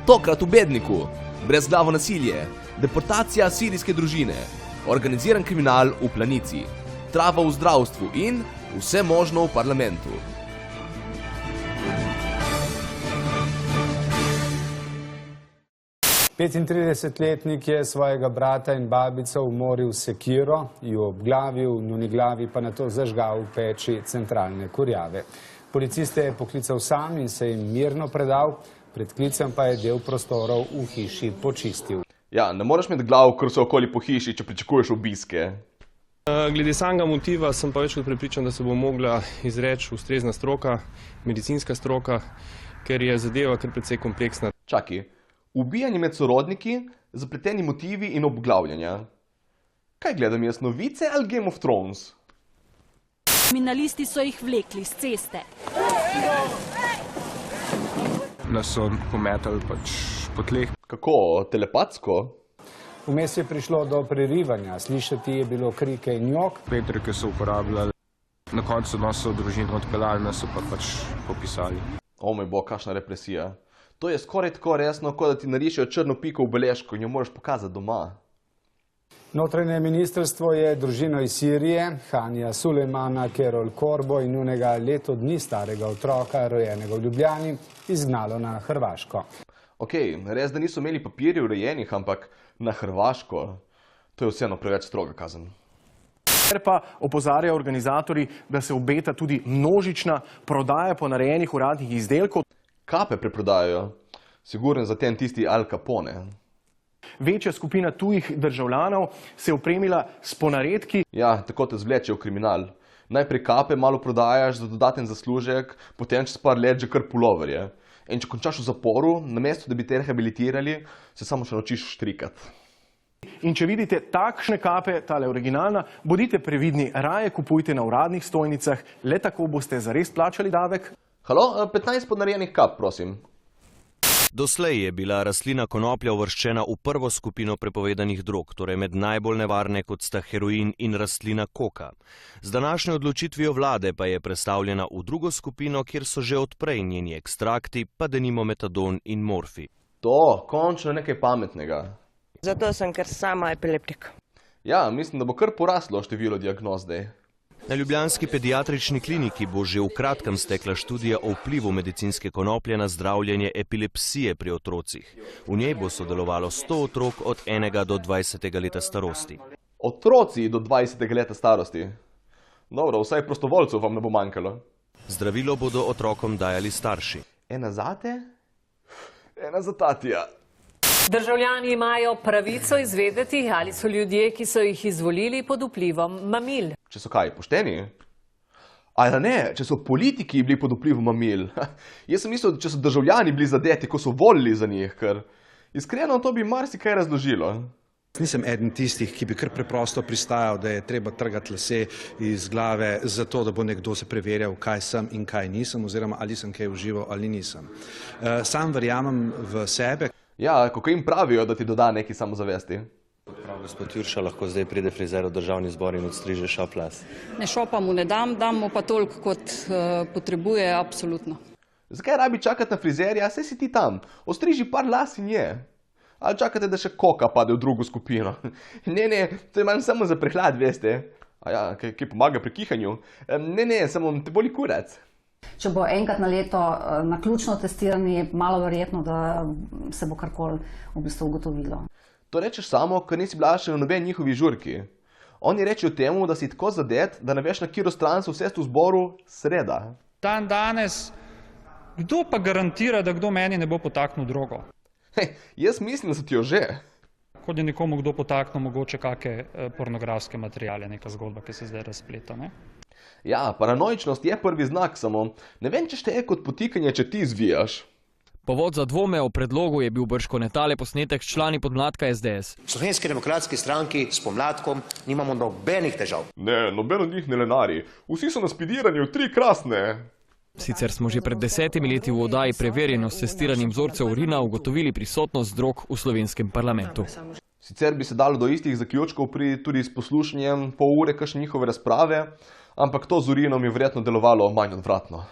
Tokrat v Bedniku, brezglavo nasilje, deportacija sirijske družine, organiziran kriminal v Planici, trava v zdravstvu in vse možno v parlamentu. Petintridesetletnik je svojega brata in babico umoril s sekiro, ju obglavil, njuni glavi pa nato zažgal v peči centralne kurjave. Policiste je poklical sam in se jim mirno predal, pred klicem pa je del prostorov v hiši počistil. Ja, ne moreš imeti glav, ker so okoli po hiši, če pričakuješ obiske. Glede samega motiva sem pa več kot prepričan, da se bo mogla izreči ustrezna stroka, medicinska stroka, ker je zadeva kar precej kompleksna. Čakaj, ubijanje med sorodniki, zapleteni motivi in obglavljanja. Kaj gledam jaz, novice ali Game of Thrones? Kriminalisti so jih vlekli s ceste. Nas so pometali po tleh. Kako, telepatsko? Vmes je prišlo do prerivanja, slišati je bilo krike in jok. Petrike so uporabljali, na koncu nas so družino odpeljali, nas so pa popisali. O moj bog, kakšna represija. To je skoraj tako resno, kot da ti narišejo črno piko v beležko in jo moraš pokazati doma. Notranje ministrstvo je družino iz Sirije, Hanija Sulejmana, Kerol Korbo in njunega leto dni starega otroka, rojenega v Ljubljani, izgnalo na Hrvaško. Ok, res, da niso imeli papirje urejenih, ampak na Hrvaško. To je vseeno preveč stroga kazen. Ker pa opozarjajo organizatorji, da se obeta tudi množična prodaja ponarejenih uradnih izdelkov. Kape preprodajajo, sigurno za tem tisti Al Capone. Večja skupina tujih državljanov se je opremila s ponaredki. Ja, tako te zvleče v kriminal. Najprej kape malo prodajaš za dodaten zaslužek, potem čez par let že kar puloverje. In če končaš v zaporu, namesto da bi te rehabilitirali, se samo še naučiš štrikati. In če vidite takšne kape, tale originalna, bodite previdni, raje kupujte na uradnih stojnicah, le tako boste zares plačali davek. Halo, 15 ponarejenih kap, prosim. Doslej je bila rastlina konoplja uvrščena v prvo skupino prepovedanih drog, torej med najbolj nevarne, kot sta heroin in rastlina koka. Z današnjo odločitvijo vlade pa je prestavljena v drugo skupino, kjer so že odprej njeni ekstrakti, pa denimo metadon in morfi. To, končno nekaj pametnega. Zato sem kar sama epileptik. Ja, mislim, da bo kar poraslo število diagnoz zdaj. Na ljubljanski pediatrični kliniki bo že v kratkem stekla študija o vplivu medicinske konoplje na zdravljenje epilepsije pri otrocih. V njej bo sodelovalo 100 otrok od 1 do 20 leta starosti. Otroci do 20 leta starosti? Dobro, vsaj prostovoljcev vam ne bo manjkalo. Zdravilo bodo otrokom dajali starši. Ena zate, ena za tatija. Državljani imajo pravico izvedeti, ali so ljudje, ki so jih izvolili, pod vplivom mamil. Če so kaj, pošteni? Ali ne, če so politiki bili pod vplivom mamil? Jaz sem mislil, če so državljani bili zadeti, ko so volili za njih, ker iskreno to bi marsikaj razložilo. Nisem eden tistih, ki bi kar preprosto pristajal, da je treba trgati lase iz glave zato, da bo nekdo se preverjal, kaj sem in kaj nisem, oziroma ali sem kaj užival ali nisem. Sam verjamem v sebe. Ja, kako jim pravijo, da ti doda neki samozavesti. Prav, gospod Jurša lahko zdaj pride frizer v državni zbor in odstriže šop las. Ne, šopa mu ne dam mu pa toliko, kot potrebuje, absolutno. Zakaj rabi čakati na frizerja, saj si ti tam, ostriži par las in je. Ali čakate, da še koka pade v drugo skupino? Ne, to je manj samo za prehlad, veste. A ja, kaj pomaga pri kihanju? Ne, samo te boli kurac. Če bo enkrat na leto naključno testirani, malo verjetno, da se bo karkoli v bistvu ugotovilo. To rečeš samo, ker nisi bila še v noben njihovi žurki. Oni rečejo temu, da si tako zadet, da ne veš, na katero stran so vsesti v zboru sreda. Dan danes, kdo pa garantira, da kdo meni ne bo potaknil drogo? Jaz mislim, da so ti jo že. Kot je nekomu kdo potaknil mogoče kakšne pornografske materiale, neka zgodba, ki se zdaj razpleta, ne? Ja, paranoičnost je prvi znak, samo ne vem, če šteje kot potikanje, če ti zvijaš. Povod za dvome o predlogu je bil bržkone tale posnetek s člani podmladka SDS. V Slovenski demokratski stranki s podmladkom nimamo nobenih težav. Ne, noben od njih ne lenari. Vsi so na spidiranju, 3 krasne. Sicer smo že pred 10 leti v oddaji preverjeno s testiranjem vzorcev urina ugotovili prisotnost drog v slovenskem parlamentu. Sicer bi se dalo do istih zaključkov tudi s poslušanjem pol ure kakšne njihove razprave, ampak to z urinom je verjetno delovalo manj odvratno.